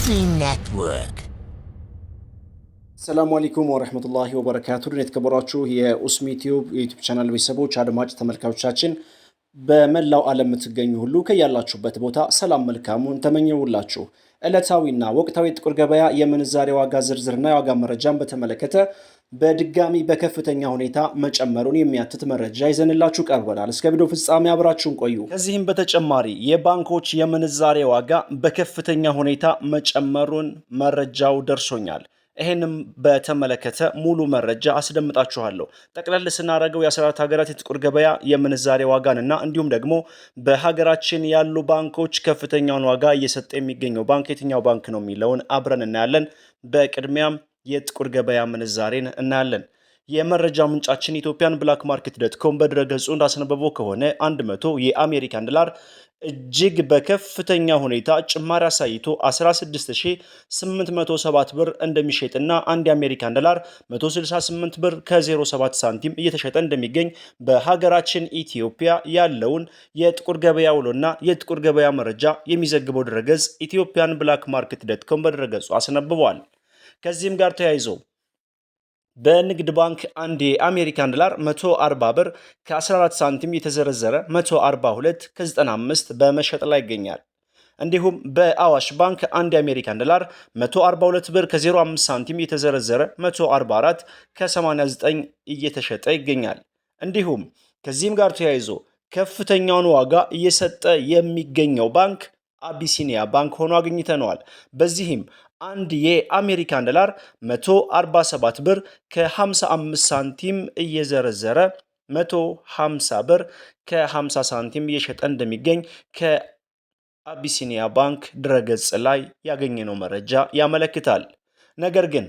Muslim Network. ሰላም አለይኩም ወራህመቱላሂ ወበረካቱ። የተከበራችሁ የኡስሚ ቲዩብ የዩቲዩብ ቻናል ቤተሰቦች አድማጭ ተመልካቾቻችን በመላው ዓለም የምትገኙ ሁሉ ከያላችሁበት ቦታ ሰላም መልካሙን ተመኘውላችሁ። ዕለታዊና ወቅታዊ ጥቁር ገበያ የምንዛሬ ዋጋ ዝርዝርና የዋጋ መረጃን በተመለከተ በድጋሚ በከፍተኛ ሁኔታ መጨመሩን የሚያትት መረጃ ይዘንላችሁ ቀርበናል። እስከ ቪዲዮ ፍጻሜ አብራችሁን ቆዩ። ከዚህም በተጨማሪ የባንኮች የምንዛሬ ዋጋ በከፍተኛ ሁኔታ መጨመሩን መረጃው ደርሶኛል። ይሄንም በተመለከተ ሙሉ መረጃ አስደምጣችኋለሁ። ጠቅለል ስናደርገው የ14 ሀገራት የጥቁር ገበያ የምንዛሬ ዋጋንና እንዲሁም ደግሞ በሀገራችን ያሉ ባንኮች ከፍተኛውን ዋጋ እየሰጠ የሚገኘው ባንክ የትኛው ባንክ ነው የሚለውን አብረን እናያለን። በቅድሚያም የጥቁር ገበያ ምንዛሬን እናያለን። የመረጃ ምንጫችን ኢትዮጵያን ብላክ ማርኬት ዶት ኮም በድረገጹ እንዳስነበበው ከሆነ 100 የአሜሪካን ዶላር እጅግ በከፍተኛ ሁኔታ ጭማሪ አሳይቶ 16807 ብር እንደሚሸጥና አንድ የአሜሪካን ዶላር 168 ብር ከ07 ሳንቲም እየተሸጠ እንደሚገኝ በሀገራችን ኢትዮጵያ ያለውን የጥቁር ገበያ ውሎና የጥቁር ገበያ መረጃ የሚዘግበው ድረገጽ ኢትዮጵያን ብላክ ማርኬት ዶት ኮም በድረገጹ አስነብቧል። ከዚህም ጋር ተያይዞ በንግድ ባንክ አንድ የአሜሪካን ዶላር 140 ብር ከ14 ሳንቲም የተዘረዘረ 142 ከ95 በመሸጥ ላይ ይገኛል። እንዲሁም በአዋሽ ባንክ አንድ የአሜሪካን ዶላር 142 ብር ከ05 ሳንቲም የተዘረዘረ 144 ከ89 እየተሸጠ ይገኛል። እንዲሁም ከዚህም ጋር ተያይዞ ከፍተኛውን ዋጋ እየሰጠ የሚገኘው ባንክ አቢሲኒያ ባንክ ሆኖ አግኝተነዋል። በዚህም አንድ የአሜሪካን ዶላር 147 ብር ከ55 ሳንቲም እየዘረዘረ 150 ብር ከ50 ሳንቲም እየሸጠ እንደሚገኝ ከአቢሲኒያ ባንክ ድረገጽ ላይ ያገኘነው መረጃ ያመለክታል። ነገር ግን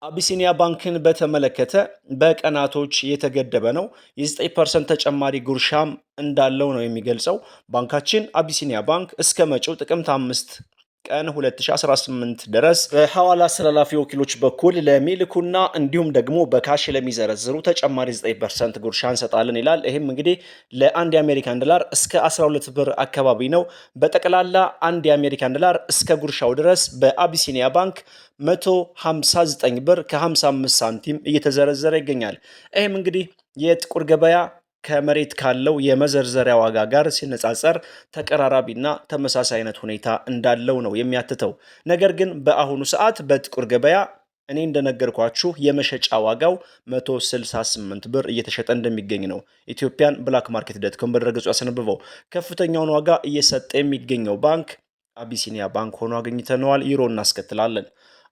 አቢሲኒያ ባንክን በተመለከተ በቀናቶች የተገደበ ነው። የ9% ተጨማሪ ጉርሻም እንዳለው ነው የሚገልጸው። ባንካችን አቢሲኒያ ባንክ እስከ መጪው ጥቅምት 5 ቀን 2018 ድረስ በሐዋላ አስተላላፊ ወኪሎች በኩል ለሚልኩና እንዲሁም ደግሞ በካሽ ለሚዘረዝሩ ተጨማሪ 9% ጉርሻ እንሰጣለን ይላል። ይህም እንግዲህ ለአንድ የአሜሪካን ዶላር እስከ 12 ብር አካባቢ ነው። በጠቅላላ አንድ የአሜሪካን ዶላር እስከ ጉርሻው ድረስ በአቢሲኒያ ባንክ 159 ብር ከ55 ሳንቲም እየተዘረዘረ ይገኛል። ይህም እንግዲህ የጥቁር ገበያ ከመሬት ካለው የመዘርዘሪያ ዋጋ ጋር ሲነጻጸር ተቀራራቢና ተመሳሳይ አይነት ሁኔታ እንዳለው ነው የሚያትተው። ነገር ግን በአሁኑ ሰዓት በጥቁር ገበያ እኔ እንደነገርኳችሁ የመሸጫ ዋጋው 168 ብር እየተሸጠ እንደሚገኝ ነው ኢትዮጵያን ብላክ ማርኬት ዶት ኮም በድረገጹ ያስነብበው። ከፍተኛውን ዋጋ እየሰጠ የሚገኘው ባንክ አቢሲኒያ ባንክ ሆኖ አግኝተነዋል። ዩሮ እናስከትላለን።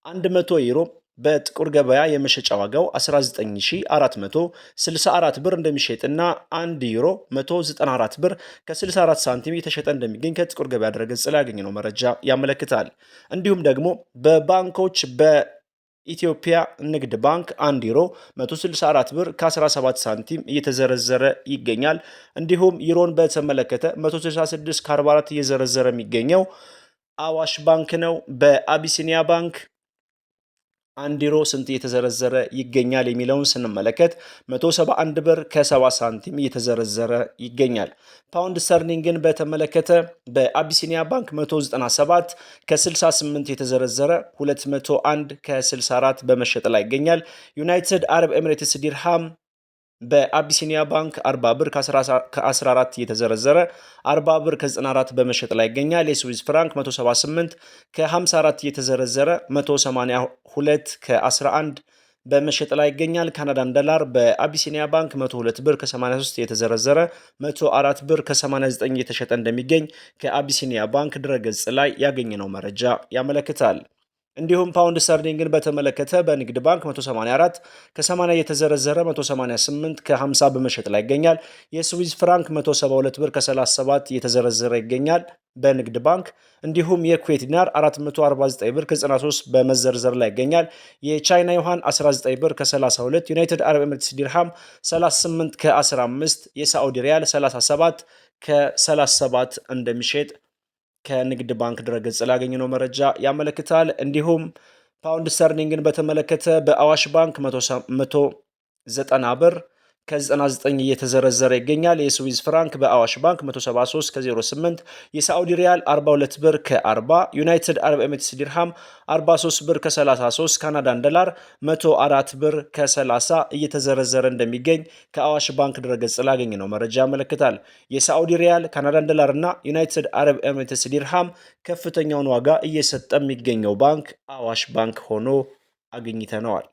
100 ዩሮ በጥቁር ገበያ የመሸጫ ዋጋው 19464 ብር እንደሚሸጥና 1 ዩሮ 194 ብር ከ64 ሳንቲም የተሸጠ እንደሚገኝ ከጥቁር ገበያ ድረገጽ ላይ ያገኘነው መረጃ ያመለክታል። እንዲሁም ደግሞ በባንኮች በኢትዮጵያ ንግድ ባንክ 1 ዩሮ 164 ብር ከ17 ሳንቲም እየተዘረዘረ ይገኛል። እንዲሁም ዩሮን በተመለከተ 166 ከ44 እየዘረዘረ የሚገኘው አዋሽ ባንክ ነው። በአቢሲኒያ ባንክ 1 ዩሮ ስንት እየተዘረዘረ ይገኛል የሚለውን ስንመለከት 171 ብር ከ70 ሳንቲም እየተዘረዘረ ይገኛል። ፓውንድ ስተርሊንግን በተመለከተ በአቢሲኒያ ባንክ 197 ከ68 የተዘረዘረ 201 ከ64 በመሸጥ ላይ ይገኛል። ዩናይትድ አረብ ኤሚሬትስ ዲርሃም በአቢሲኒያ ባንክ 40 ብር ከ14 የተዘረዘረ 40 ብር ከ94 በመሸጥ ላይ ይገኛል። የስዊዝ ፍራንክ 178 ከ54 የተዘረዘረ 182 ከ11 በመሸጥ ላይ ይገኛል። ካናዳን ዶላር በአቢሲኒያ ባንክ 102 ብር ከ83 የተዘረዘረ 104 ብር ከ89 የተሸጠ እንደሚገኝ ከአቢሲኒያ ባንክ ድረገጽ ላይ ያገኘነው መረጃ ያመለክታል። እንዲሁም ፓውንድ ስተርሊንግን በተመለከተ በንግድ ባንክ 184 ከ80 የተዘረዘረ 188 ከ50 በመሸጥ ላይ ይገኛል። የስዊዝ ፍራንክ 172 ብር ከ37 የተዘረዘረ ይገኛል በንግድ ባንክ። እንዲሁም የኩዌት ዲናር 449 ብር ከ93 በመዘርዘር ላይ ይገኛል። የቻይና ዩሃን 19 ብር ከ32፣ ዩናይትድ አረብ ኤሚሬትስ ዲርሃም 38 ከ15፣ የሳዑዲ ሪያል 37 ከ37 እንደሚሸጥ ከንግድ ባንክ ድረገጽ ላይ ያገኘነው መረጃ ያመለክታል። እንዲሁም ፓውንድ ስተርሊንግን በተመለከተ በአዋሽ ባንክ 190 ብር ከ99 እየተዘረዘረ ይገኛል። የስዊዝ ፍራንክ በአዋሽ ባንክ 173 ከ08፣ የሳዑዲ ሪያል 42 ብር ከ40፣ ዩናይትድ አረብ ኤሚሬትስ ዲርሃም 43 ብር ከ33፣ ካናዳን ዶላር 104 ብር ከ30 እየተዘረዘረ እንደሚገኝ ከአዋሽ ባንክ ድረገጽ ላገኘ ነው መረጃ ያመለክታል። የሳዑዲ ሪያል፣ ካናዳን ዶላር እና ዩናይትድ አረብ ኤሚሬትስ ዲርሃም ከፍተኛውን ዋጋ እየሰጠ የሚገኘው ባንክ አዋሽ ባንክ ሆኖ አግኝተነዋል።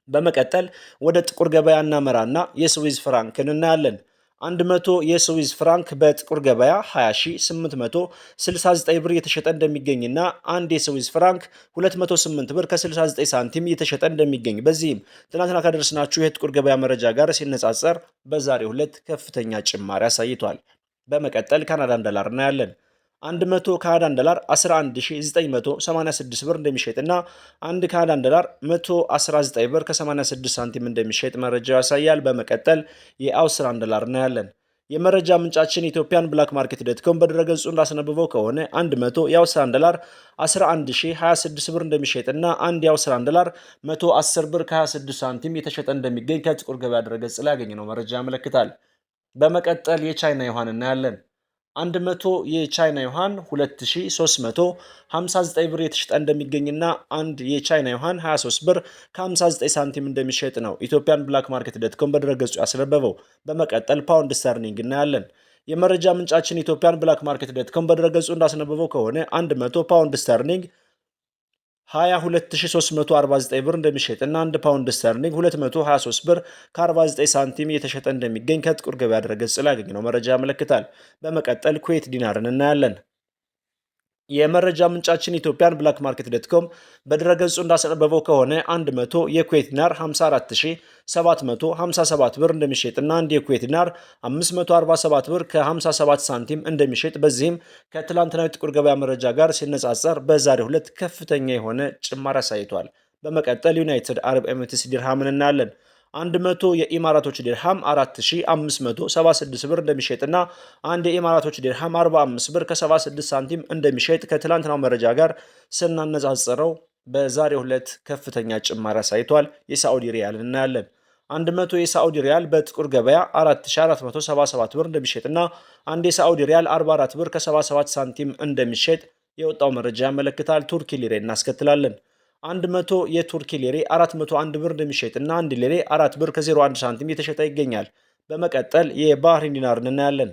በመቀጠል ወደ ጥቁር ገበያ እናመራና የስዊዝ ፍራንክን እናያለን። 100 የስዊዝ ፍራንክ በጥቁር ገበያ 20869 ብር እየተሸጠ እንደሚገኝና አንድ የስዊዝ ፍራንክ 208 ብር ከ69 ሳንቲም እየተሸጠ እንደሚገኝ በዚህም ትናንትና ካደረስናችሁ የጥቁር ገበያ መረጃ ጋር ሲነጻጸር በዛሬው ዕለት ከፍተኛ ጭማሪ አሳይቷል። በመቀጠል ካናዳን ዶላር እናያለን። 100 ካናዳን ዶላር 11986 ብር እንደሚሸጥና 1 ካናዳን ዶላር 119 ብር ከ86 ሳንቲም እንደሚሸጥ መረጃው ያሳያል። በመቀጠል የአውስትራሊያን ዶላር እናያለን። የመረጃ ምንጫችን ኢትዮጵያን ብላክ ማርኬት ዶትኮም በድረገጹ እንዳስነብበው ከሆነ 100 የአውስትራሊያን ዶላር 11026 ብር እንደሚሸጥና 1 የአውስትራሊያን ዶላር 110 ብር ከ26 ሳንቲም የተሸጠ እንደሚገኝ ከጥቁር ገበያ ድረገጽ ላይ ያገኘነው መረጃ ያመለክታል። በመቀጠል የቻይና ዩዋን እናያለን። 100 የቻይና ዩዋን 2359 ብር የተሸጠ እንደሚገኝና አንድ የቻይና ዩዋን 23 ብር ከ59 ሳንቲም እንደሚሸጥ ነው ኢትዮጵያን ብላክ ማርኬት ዶትኮም በድረገጹ ያስነበበው። በመቀጠል ፓውንድ ስተርሊንግ እናያለን። የመረጃ ምንጫችን ኢትዮጵያን ብላክ ማርኬት ዶትኮም በድረገጹ እንዳስነበበው ከሆነ 100 ፓውንድ ስተርሊንግ 22349 ብር እንደሚሸጥ እና 1 ፓውንድ ስተርሊንግ 223 ብር ከ49 ሳንቲም እየተሸጠ እንደሚገኝ ከጥቁር ገበያ ድረገጽ ላይ ያገኘነው መረጃ ያመለክታል። በመቀጠል ኩዌት ዲናርን እናያለን። የመረጃ ምንጫችን ኢትዮጵያን ብላክ ማርኬት ዶትኮም በድረገጹ እንዳስነበበው ከሆነ 100 የኩዌት ዲናር 54757 ብር እንደሚሸጥና አንድ የኩዌት ዲናር 547 ብር ከ57 ሳንቲም እንደሚሸጥ በዚህም ከትላንትናዊ ጥቁር ገበያ መረጃ ጋር ሲነጻጸር በዛሬው ዕለት ከፍተኛ የሆነ ጭማሪ አሳይቷል። በመቀጠል ዩናይትድ አረብ ኤሚሬትስ ዲርሃምን እናያለን። 100 የኢማራቶች ዲርሃም 4576 ብር እንደሚሸጥና አንድ የኢማራቶች ዲርሃም 45 ብር ከ76 ሳንቲም እንደሚሸጥ ከትላንትናው መረጃ ጋር ስናነጻጽረው በዛሬው ዕለት ከፍተኛ ጭማሪ አሳይቷል። የሳዑዲ ሪያል እናያለን። 100 የሳዑዲ ሪያል በጥቁር ገበያ 4477 ብር እንደሚሸጥና አንድ የሳዑዲ ሪያል 44 ብር ከ77 ሳንቲም እንደሚሸጥ የወጣው መረጃ ያመለክታል። ቱርኪ ሊሬ እናስከትላለን። 100 የቱርኪ ሊሬ 401 ብር እንደሚሸጥና 1 ሊሬ 4 ብር ከ01 ሳንቲም የተሸጠ ይገኛል። በመቀጠል የባህሪን ዲናርን እናያለን።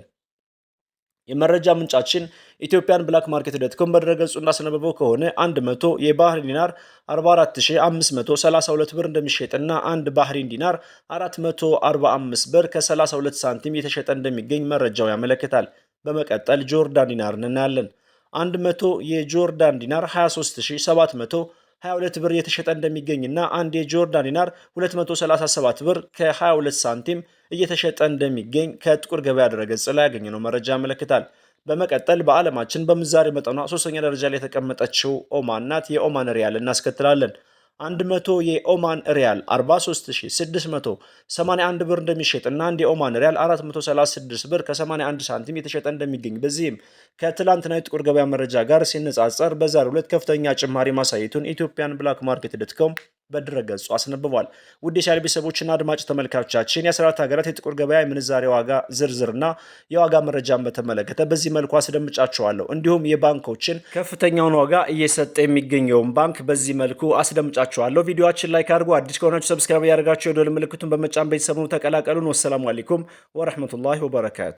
የመረጃ ምንጫችን ኢትዮጵያን ብላክ ማርኬት ዶትኮም በድረገጹ እንዳስነበበው ከሆነ 100 የባህሪን ዲናር 44532 ብር እንደሚሸጥና 1 ባህሪን ዲናር 445 ብር ከ32 ሳንቲም የተሸጠ እንደሚገኝ መረጃው ያመለክታል። በመቀጠል ጆርዳን ዲናርን እናያለን። 100 የጆርዳን ዲናር 23722 ብር የተሸጠ እንደሚገኝና አንድ የጆርዳን ዲናር 237 ብር ከ22 ሳንቲም እየተሸጠ እንደሚገኝ ከጥቁር ገበያ ድረገጽ ላይ ያገኘነው መረጃ ያመለክታል። በመቀጠል በዓለማችን በምንዛሬ መጠኗ 3ኛ ደረጃ ላይ የተቀመጠችው ኦማን ናት። የኦማን ሪያል እናስከትላለን። 100 የኦማን ሪያል 43681 ብር እንደሚሸጥና አንድ የኦማን ሪያል 436 ብር ከ81 ሳንቲም የተሸጠ እንደሚገኝ በዚህም ከትላንትና የጥቁር ገበያ መረጃ ጋር ሲነጻጸር በዛሬው ዕለት ከፍተኛ ጭማሪ ማሳየቱን ኢትዮጵያን ብላክ ማርኬት ዶትኮም በድረገጹ አስነብቧል። ውድ የቻናል ቤተሰቦችና አድማጭ ተመልካቾቻችን የ14 ሀገራት የጥቁር ገበያ የምንዛሬ ዋጋ ዝርዝርና የዋጋ መረጃን በተመለከተ በዚህ መልኩ አስደምጫችኋለሁ። እንዲሁም የባንኮችን ከፍተኛውን ዋጋ እየሰጠ የሚገኘውን ባንክ በዚህ መልኩ አስደምጫችኋለሁ። ቪዲዮአችን ላይክ አድርጉ። አዲስ ከሆናችሁ ሰብስክራይብ ያደርጋችሁ የደወል ምልክቱን በመጫን ቤተሰቡን ተቀላቀሉን። ወሰላሙ አለይኩም ወራህመቱላሂ ወበረካቱ።